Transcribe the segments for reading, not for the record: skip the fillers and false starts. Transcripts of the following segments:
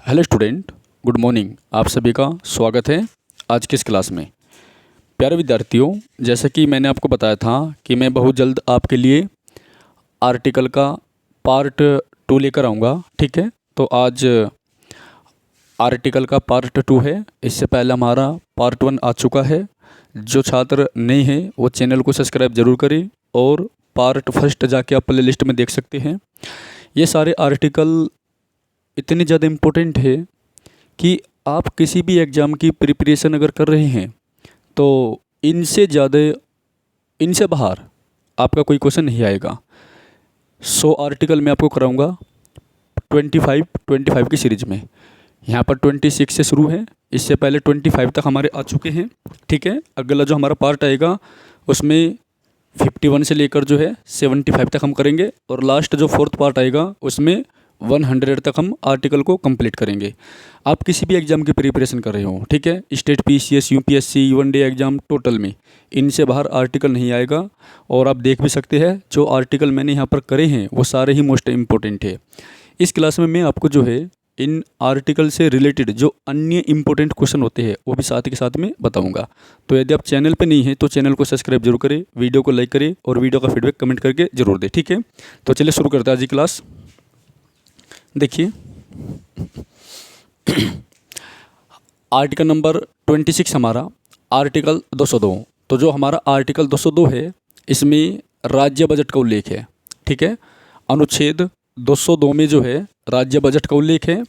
Hello student, good morning. आप सभी का स्वागत है आज की इस क्लास में। प्यारे विद्यार्थियों, जैसा कि मैंने आपको बताया था कि मैं बहुत जल्द आपके लिए आर्टिकल का पार्ट 2 लेकर आऊँगा। ठीक है, तो आज आर्टिकल का पार्ट 2 है। इससे पहले हमारा पार्ट 1 आ चुका है। जो छात्र नए हैं वो चैनल को सब्सक्राइब जरूर करें और पार्ट फर्स्ट जाके आप प्ले लिस्ट में देख सकते हैं। ये सारे आर्टिकल इतने ज़्यादा इम्पोर्टेंट है कि आप किसी भी एग्ज़ाम की प्रिपरेशन अगर कर रहे हैं तो इनसे ज़्यादा, इनसे बाहर आपका कोई क्वेश्चन नहीं आएगा। 100 आर्टिकल मैं आपको कराऊंगा 25 की सीरीज़ में। यहाँ पर 26 से शुरू है, इससे पहले 25 तक हमारे आ चुके हैं। ठीक है, अगला जो हमारा पार्ट आएगा उसमें 51 से लेकर जो है 75 तक हम करेंगे और लास्ट जो 4th पार्ट आएगा उसमें 100 तक हम आर्टिकल को कंप्लीट करेंगे। आप किसी भी एग्ज़ाम की प्रिपरेशन कर रहे हो, ठीक है, state PCS, UPSC, one day exam, total में इनसे बाहर आर्टिकल नहीं आएगा। और आप देख भी सकते हैं जो आर्टिकल मैंने यहाँ पर करे हैं वो सारे ही मोस्ट इम्पोर्टेंट है। इस क्लास में मैं आपको जो है इन आर्टिकल से रिलेटेड जो अन्य इम्पोर्टेंट क्वेश्चन होते हैं वो भी साथ के साथ में बताऊंगा। तो यदि आप चैनल पे नहीं हैं तो चैनल को सब्सक्राइब जरूर करें, वीडियो को लाइक करें और वीडियो का फीडबैक कमेंट करके जरूर दें। ठीक है, तो चलिए शुरू करते हैं आज की क्लास। देखिए आर्टिकल नंबर 26 हमारा आर्टिकल 202। तो जो हमारा आर्टिकल 202 है इसमें राज्य बजट का उल्लेख है। ठीक है, अनुच्छेद 202 में जो है राज्य बजट का उल्लेख है।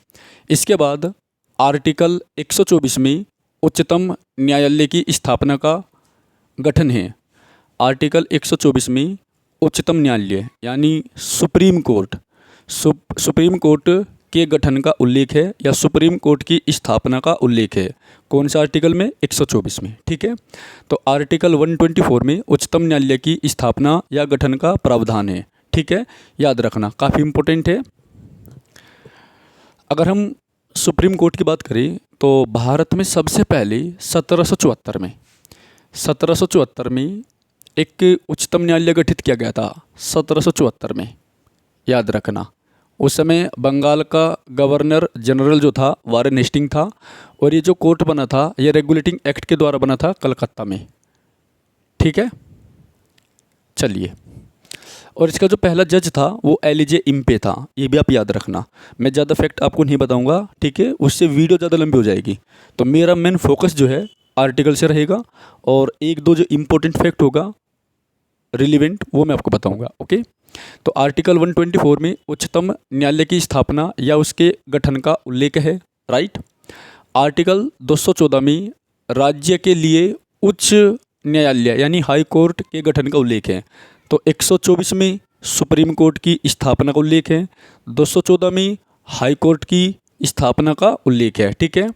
इसके बाद आर्टिकल 124 में उच्चतम न्यायालय की स्थापना का गठन है। आर्टिकल 124 में उच्चतम न्यायालय यानी सुप्रीम कोर्ट, सुप्रीम कोर्ट के गठन का उल्लेख है या सुप्रीम कोर्ट की स्थापना का उल्लेख है। कौन सा आर्टिकल में? 124 में। ठीक है, तो आर्टिकल 124 में उच्चतम न्यायालय की स्थापना या गठन का प्रावधान है। ठीक है, याद रखना, काफ़ी इम्पोर्टेंट है। अगर हम सुप्रीम कोर्ट की बात करें तो भारत में सबसे पहले 1774 में एक उच्चतम न्यायालय गठित किया गया था। 1774 में, याद रखना। उस समय बंगाल का गवर्नर जनरल जो था वारेन हेस्टिंग था और ये जो कोर्ट बना था ये रेगुलेटिंग एक्ट के द्वारा बना था कलकत्ता में। ठीक है, चलिए, और इसका जो पहला जज था वो एलिजे इम्पे था, ये भी आप याद रखना। मैं ज़्यादा फैक्ट आपको नहीं बताऊंगा, ठीक है, उससे वीडियो ज़्यादा लंबी हो जाएगी। तो मेरा मेन फोकस जो है आर्टिकल से रहेगा और एक दो जो इम्पोर्टेंट फैक्ट होगा रिलीवेंट वो मैं आपको बताऊंगा। ओके, तो आर्टिकल 124 में उच्चतम न्यायालय की स्थापना या उसके गठन का उल्लेख है। राइट। आर्टिकल 214 में राज्य के लिए उच्च न्यायालय यानी हाई कोर्ट के गठन का उल्लेख है। तो 124 में सुप्रीम कोर्ट की स्थापना का उल्लेख है, 214 में हाई कोर्ट की स्थापना का उल्लेख है। ठीक है,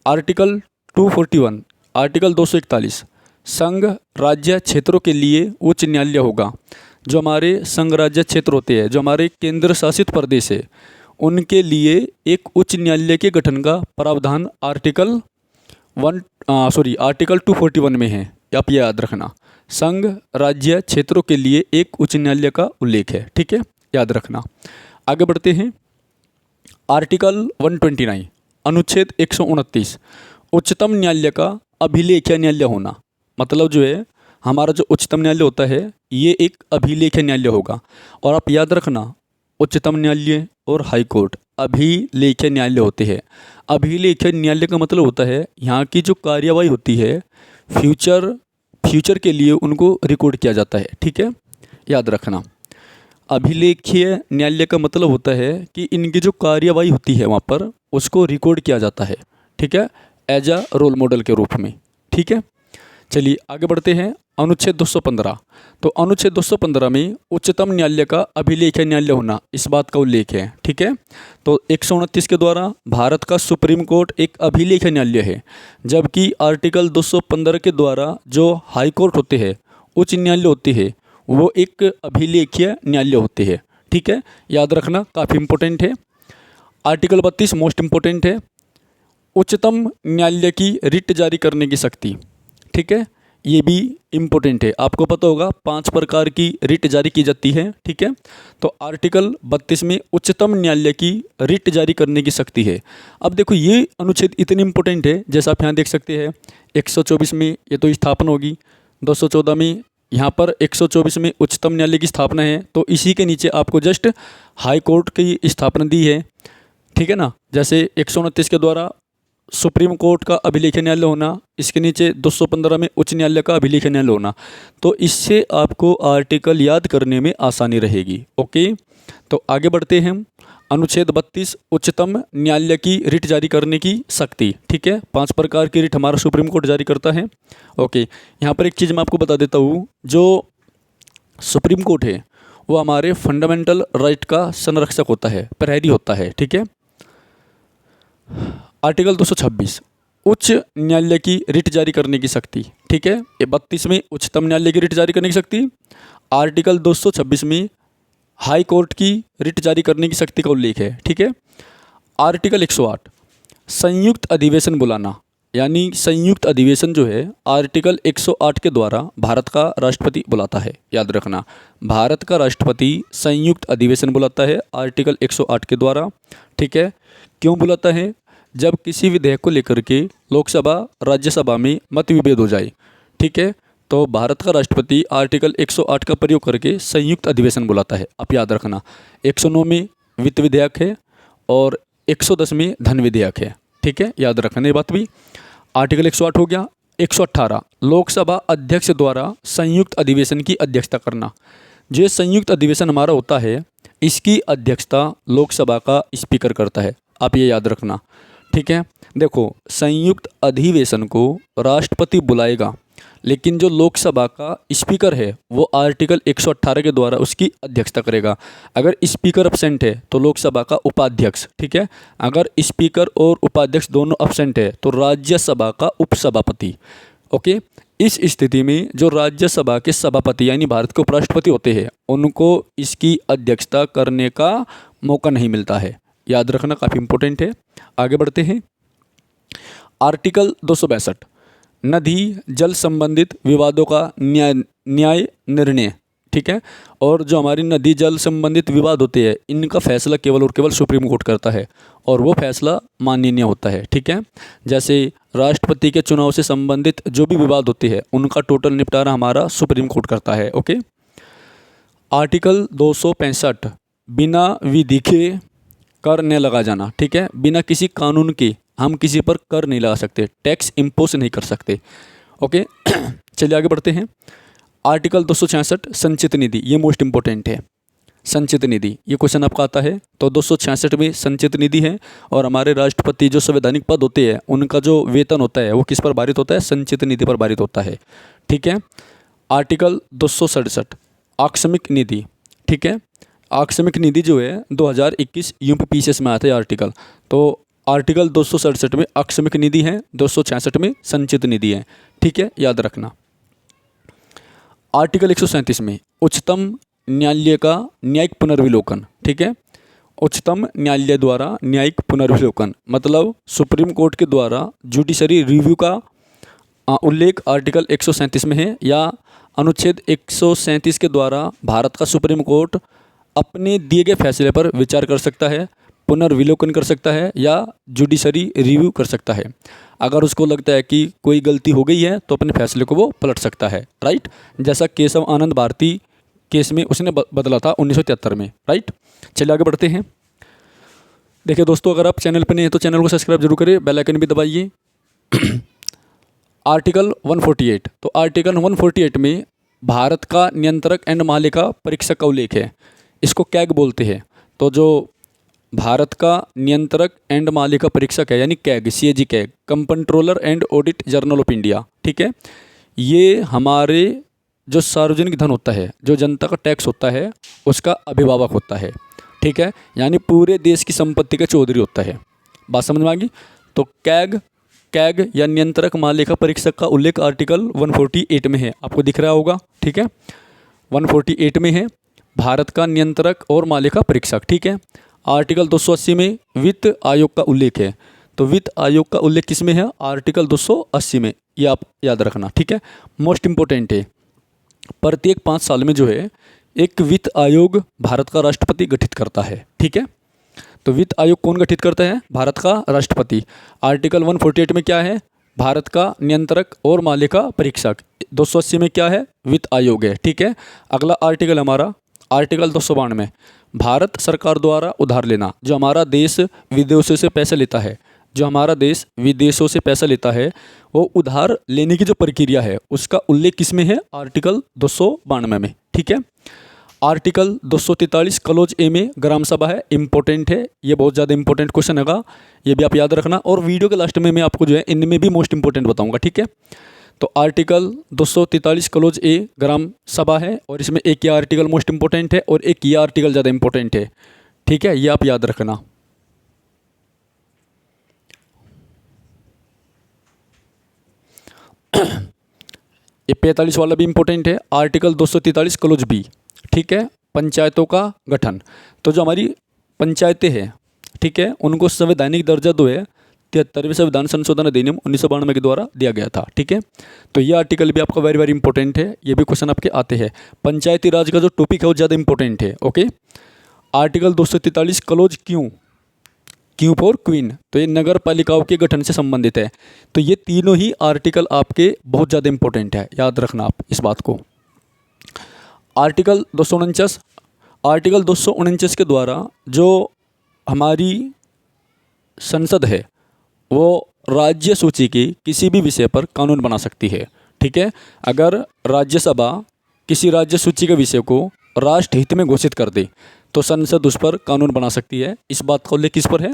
आर्टिकल 241, आर्टिकल 241 संघ राज्य क्षेत्रों के लिए उच्च न्यायालय होगा। जो हमारे संघ राज्य क्षेत्र होते हैं, जो हमारे केंद्र शासित प्रदेश है, उनके लिए एक उच्च न्यायालय के गठन का प्रावधान आर्टिकल 241 में है। आप ये याद रखना, संघ राज्य क्षेत्रों के लिए एक उच्च न्यायालय का उल्लेख है। ठीक है, याद रखना। आगे बढ़ते हैं। आर्टिकल 129 अनुच्छेद 129 उच्चतम न्यायालय का अभिलेख्य न्यायालय होना। मतलब जो है हमारा जो उच्चतम न्यायालय होता है ये एक अभिलेख्य न्यायालय होगा। और आप याद रखना, उच्चतम न्यायालय और हाई कोर्ट अभिलेख्य न्यायालय होते हैं। अभिलेख्य न्यायालय का मतलब होता है यहाँ की जो कार्यवाही होती है फ्यूचर के लिए उनको रिकॉर्ड किया जाता है। ठीक है, याद रखना। अभिलेख्य न्यायालय का मतलब होता है कि इनकी जो कार्यवाही होती है वहाँ पर उसको रिकॉर्ड किया जाता है। ठीक है, एज अ रोल मॉडल के रूप में। ठीक है, चलिए आगे बढ़ते हैं। अनुच्छेद 215, तो अनुच्छेद 215 में उच्चतम न्यायालय का अभिलेख्य न्यायालय होना, इस बात का उल्लेख है। ठीक है, तो 129 के द्वारा भारत का सुप्रीम कोर्ट एक अभिलेख्य न्यायालय है, जबकि आर्टिकल 215 के द्वारा जो हाई कोर्ट होते हैं, उच्च न्यायालय होते हैं, वो एक अभिलेख्य न्यायालय होते हैं। ठीक है, याद रखना, काफ़ी इंपॉर्टेंट है। आर्टिकल 32 मोस्ट इंपॉर्टेंट है, उच्चतम न्यायालय की रिट जारी करने की शक्ति। ठीक है, ये भी इम्पोर्टेंट है। आपको पता होगा 5 प्रकार की रिट जारी की जाती है, ठीक है। तो आर्टिकल 32 में उच्चतम न्यायालय की रिट जारी करने की शक्ति है। अब देखो ये अनुच्छेद इतनी इम्पोर्टेंट है, जैसा आप यहाँ देख सकते हैं 124 में ये तो स्थापना होगी, 214 में यहाँ पर 124 में उच्चतम न्यायालय की स्थापना है। तो इसी के नीचे आपको जस्ट हाई कोर्ट की स्थापना दी है, ठीक है ना। जैसे 129 के द्वारा सुप्रीम कोर्ट का अभिलेख न्यायालय होना, इसके नीचे 215 में उच्च न्यायालय का अभिलेख न्यायालय होना। तो इससे आपको आर्टिकल याद करने में आसानी रहेगी। ओके, तो आगे बढ़ते हैं हम। अनुच्छेद 32 उच्चतम न्यायालय की रिट जारी करने की शक्ति, ठीक है। 5 प्रकार की रिट हमारा सुप्रीम कोर्ट जारी करता है। ओके, यहाँ पर एक चीज़ मैं आपको बता देता हूँ, जो सुप्रीम कोर्ट है वो हमारे फंडामेंटल राइट का संरक्षक होता है, प्रहरी होता है, ठीक है। आर्टिकल 226 उच्च न्यायालय की रिट जारी करने की शक्ति, ठीक है। ये 32 में उच्चतम न्यायालय की रिट जारी करने की शक्ति, आर्टिकल 226 में हाई कोर्ट की रिट जारी करने की शक्ति का उल्लेख है, ठीक है। आर्टिकल 108 संयुक्त अधिवेशन बुलाना, यानी संयुक्त अधिवेशन जो है आर्टिकल 108 के द्वारा भारत का राष्ट्रपति बुलाता है। याद रखना, भारत का राष्ट्रपति संयुक्त अधिवेशन बुलाता है आर्टिकल 108 के द्वारा, ठीक है। क्यों बुलाता है? जब किसी विधेयक को लेकर के लोकसभा राज्यसभा में मत विभेद हो जाए, ठीक है, तो भारत का राष्ट्रपति आर्टिकल 108 का प्रयोग करके संयुक्त अधिवेशन बुलाता है। आप याद रखना, 109 में वित्त विधेयक है और 110 में धन विधेयक है, ठीक है, याद रखना ये बात भी। आर्टिकल 108 हो गया। 118 लोकसभा अध्यक्ष द्वारा संयुक्त अधिवेशन की अध्यक्षता करना। जो संयुक्त अधिवेशन हमारा होता है इसकी अध्यक्षता लोकसभा का स्पीकर करता है, आप ये याद रखना, ठीक है। देखो, संयुक्त अधिवेशन को राष्ट्रपति बुलाएगा, लेकिन जो लोकसभा का स्पीकर है वो आर्टिकल 118 के द्वारा उसकी अध्यक्षता करेगा। अगर स्पीकर अब्सेंट है तो लोकसभा का उपाध्यक्ष, ठीक है। अगर स्पीकर और उपाध्यक्ष दोनों अब्सेंट है तो राज्यसभा का उपसभापति। ओके, इस स्थिति में जो राज्यसभा के सभापति यानी भारत के उपराष्ट्रपति होते हैं उनको इसकी अध्यक्षता करने का मौका नहीं मिलता है। याद रखना, काफ़ी इंपॉर्टेंट है। आगे बढ़ते हैं। आर्टिकल 262 नदी जल संबंधित विवादों का न्याय निर्णय, ठीक है। और जो हमारी नदी जल संबंधित विवाद होते हैं इनका फैसला केवल और केवल सुप्रीम कोर्ट करता है और वो फैसला माननीय होता है, ठीक है। जैसे राष्ट्रपति के चुनाव से संबंधित जो भी विवाद होते हैं उनका टोटल निपटारा हमारा सुप्रीम कोर्ट करता है। ओके, आर्टिकल 265 बिना विधि के कर न लगा जाना, ठीक है। बिना किसी कानून के हम किसी पर कर नहीं लगा सकते, टैक्स इम्पोज नहीं कर सकते। ओके, चलिए आगे बढ़ते हैं। आर्टिकल 266 संचित निधि, ये मोस्ट इंपॉर्टेंट है। संचित निधि, ये क्वेश्चन आपका आता है तो 266 में संचित निधि है और हमारे राष्ट्रपति जो संवैधानिक पद होते हैं उनका जो वेतन होता है वो किस पर भारित होता है? संचित निधि पर भारित होता है, ठीक है। आर्टिकल 267 आकस्मिक निधि, ठीक है। आकस्मिक निधि जो है 2021 यूपीपीसीएस में आता है आर्टिकल, तो आर्टिकल 267 में आकस्मिक निधि है, 266 में संचित निधि है, ठीक है, याद रखना। आर्टिकल 137 में उच्चतम न्यायालय का न्यायिक पुनर्विलोकन, ठीक है। उच्चतम न्यायालय द्वारा न्यायिक पुनर्विलोकन मतलब सुप्रीम कोर्ट के द्वारा जुडिशरी रिव्यू का उल्लेख आर्टिकल 137 में है, या अनुच्छेद 137 के द्वारा भारत का सुप्रीम कोर्ट अपने दिए गए फैसले पर विचार कर सकता है, पुनर्विलोकन कर सकता है या जुडिशरी रिव्यू कर सकता है। अगर उसको लगता है कि कोई गलती हो गई है तो अपने फैसले को वो पलट सकता है, राइट। जैसा केशव आनंद भारती केस में उसने बदला था 1973 में, राइट। चलिए आगे बढ़ते हैं। देखिए दोस्तों, अगर आप चैनल पर नहीं है तो चैनल को सब्सक्राइब जरूर करिए, बेल आइकन भी दबाइए। आर्टिकल 148, तो आर्टिकल 148 में भारत का नियंत्रक एंड महालेखा परीक्षक का उल्लेख है। इसको कैग बोलते हैं। तो जो भारत का नियंत्रक एंड महालेखा परीक्षक है यानी CAG, CAG CAG, controller and audit journal of India, ठीक है। ये हमारे जो सार्वजनिक धन होता है, जो जनता का टैक्स होता है उसका अभिभावक होता है, ठीक है। यानी पूरे देश की संपत्ति का चौधरी होता है। बात समझ में आ गई? तो कैग या नियंत्रक महालेखा परीक्षक का उल्लेख आर्टिकल 148 में है, आपको दिख रहा होगा, ठीक है। 148 में है भारत का नियंत्रक और महालेखा परीक्षक, ठीक है। आर्टिकल 280 में वित्त आयोग का उल्लेख है। तो वित्त आयोग का उल्लेख किस में है? आर्टिकल 280 में, ये आप याद रखना, ठीक है। मोस्ट इम्पोर्टेंट है, प्रत्येक 5 साल में जो है एक वित्त आयोग भारत का राष्ट्रपति गठित करता है, ठीक है। तो वित्त आयोग कौन गठित करता है? भारत का राष्ट्रपति। आर्टिकल 148 में क्या है? भारत का नियंत्रक और मालिका परीक्षक। 280 में क्या है? वित्त आयोग है, ठीक है। अगला आर्टिकल हमारा आर्टिकल 292 में भारत सरकार द्वारा उधार लेना। जो हमारा देश विदेशों से पैसा लेता है, जो हमारा देश विदेशों से पैसा लेता है, वो उधार लेने की जो प्रक्रिया है उसका उल्लेख किस में है? आर्टिकल 292 में, ठीक है। आर्टिकल 243 क्लोज ए में ग्राम सभा है, इंपॉर्टेंट है, ये बहुत ज़्यादा इंपॉर्टेंट क्वेश्चन होगा, ये भी आप याद रखना। और वीडियो के लास्ट में मैं आपको जो है इनमें भी मोस्ट इंपॉर्टेंट बताऊंगा, ठीक है। तो आर्टिकल 243 क्लोज ए ग्राम सभा है, और इसमें एक ये आर्टिकल मोस्ट इंपॉर्टेंट है और एक ये आर्टिकल ज़्यादा इंपॉर्टेंट है, ठीक है, ये आप याद रखना। ये 45 वाला भी इंपॉर्टेंट है, आर्टिकल 243 क्लोज बी, ठीक है, पंचायतों का गठन। तो जो हमारी पंचायतें हैं, ठीक है, उनको संवैधानिक दर्जा जो है 73वें संविधान संशोधन अधिनियम 1992 के द्वारा दिया गया था, ठीक है। तो ये आर्टिकल भी आपका वेरी वेरी इंपॉर्टेंट है, ये भी क्वेश्चन आपके आते हैं। पंचायती राज का जो टॉपिक है वो ज़्यादा इंपॉर्टेंट है, okay. Article 243 close Q for queen, तो ये नगर पालिकाओं के गठन से संबंधित है। तो ये तीनों ही आर्टिकल आपके बहुत ज़्यादा इंपॉर्टेंट है, याद रखना आप इस बात को। आर्टिकल 249 के द्वारा जो हमारी संसद है वो राज्य सूची की किसी भी विषय पर कानून बना सकती है, ठीक है। अगर राज्यसभा किसी राज्य सूची के विषय को राष्ट्र हित में घोषित कर दे तो संसद उस पर कानून बना सकती है। इस बात का उल्लेख किस पर है?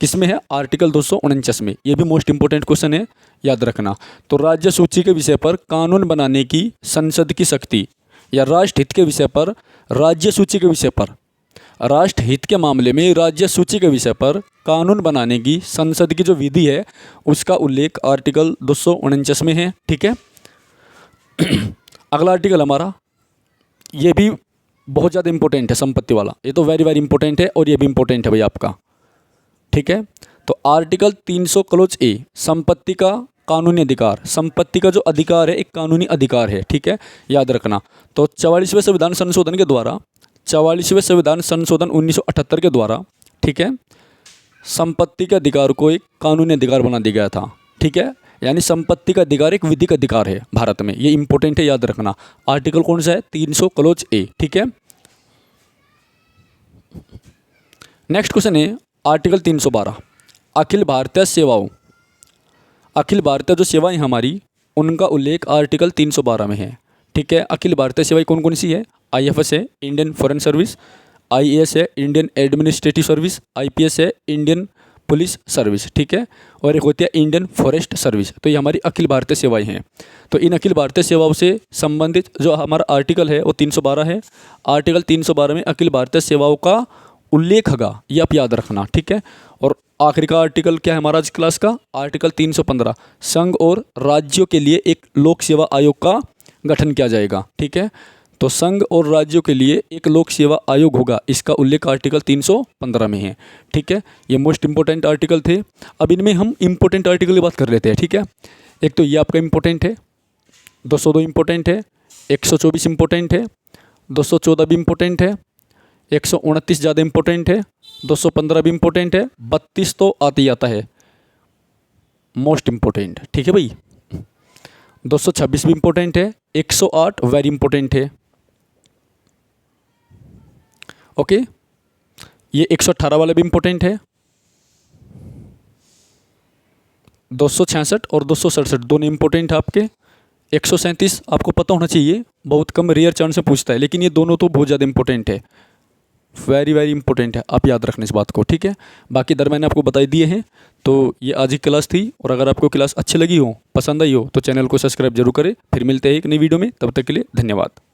किस में है? आर्टिकल 249 में। ये भी मोस्ट इंपॉर्टेंट क्वेश्चन है, याद रखना। तो राज्य सूची के विषय पर कानून बनाने की संसद की शक्ति, या राष्ट्र हित के विषय पर, राज्य सूची के विषय पर, राष्ट्र हित के मामले में राज्य सूची के विषय पर कानून बनाने की संसद की जो विधि है उसका उल्लेख आर्टिकल 249 में है, ठीक है। अगला आर्टिकल हमारा ये भी बहुत ज़्यादा इंपॉर्टेंट है, संपत्ति वाला। ये तो वेरी वेरी इंपॉर्टेंट है और ये भी इंपॉर्टेंट है भाई आपका, ठीक है। तो आर्टिकल 300 क्लोज ए, संपत्ति का कानूनी अधिकार। संपत्ति का जो अधिकार है एक कानूनी अधिकार है, ठीक है, याद रखना। तो 44वें संविधान संशोधन के द्वारा, 44वें संविधान संशोधन 1978 के द्वारा, ठीक है, संपत्ति के अधिकार को एक कानूनी अधिकार बना दिया गया था, ठीक है। यानी संपत्ति का अधिकार एक विधिक अधिकार है भारत में, ये इंपॉर्टेंट है, याद रखना। आर्टिकल कौन सा है? 300 क्लोज ए, ठीक है। नेक्स्ट क्वेश्चन है आर्टिकल 312, अखिल भारतीय सेवाओं। अखिल भारतीय जो सेवाएं हमारी, उनका उल्लेख आर्टिकल 312 में है, ठीक है। अखिल भारतीय सेवाएं कौन कौन सी है? IFS है, इंडियन फॉरेन सर्विस, IAS है, इंडियन एडमिनिस्ट्रेटिव सर्विस, IPS है, इंडियन पुलिस सर्विस, ठीक है, और एक होती है इंडियन फॉरेस्ट सर्विस। तो ये हमारी अखिल भारतीय सेवाएं हैं। तो इन अखिल भारतीय सेवाओं से संबंधित जो हमारा आर्टिकल है वो 312 है। आर्टिकल 312 में अखिल भारतीय सेवाओं का उल्लेख होगा, ये आप याद रखना, ठीक है। और आखिरी का आर्टिकल क्या है हमारा आज क्लास का? आर्टिकल 315, संघ और राज्यों के लिए एक लोक सेवा आयोग का गठन किया जाएगा, ठीक है। तो संघ और राज्यों के लिए एक लोक सेवा आयोग होगा, इसका उल्लेख आर्टिकल 315 में है, ठीक है। ये मोस्ट इंपॉर्टेंट आर्टिकल थे। अब इनमें हम इंपॉर्टेंट आर्टिकल की बात कर लेते हैं, ठीक है। एक तो ये आपका इंपॉर्टेंट है, 202 इंपॉर्टेंट है, 124 इंपॉर्टेंट है, 214 भी इंपॉर्टेंट है, 129 ज़्यादा इंपॉर्टेंट है, 215 भी इंपॉर्टेंट है, 32 तो आते ही आता है मोस्ट इंपॉर्टेंट, ठीक है भाई। 226 भी इंपॉर्टेंट है, 108 वेरी इंपॉर्टेंट है, ओके। ये 118 वाला भी इंपॉर्टेंट है, 266 और 267 दोनों इंपॉर्टेंट है आपके। 137 आपको पता होना चाहिए, बहुत कम रेयर चांस से पूछता है, लेकिन ये दोनों तो बहुत ज़्यादा इंपॉर्टेंट है, वेरी वेरी इंपॉर्टेंट है, आप याद रखना इस बात को, ठीक है। बाकी दर मैंने आपको बताई दिए हैं। तो ये आज की क्लास थी, और अगर आपको क्लास अच्छी लगी हो, पसंद आई हो, तो चैनल को सब्सक्राइब जरूर करें। फिर मिलते हैं एक नई वीडियो में, तब तक के लिए धन्यवाद।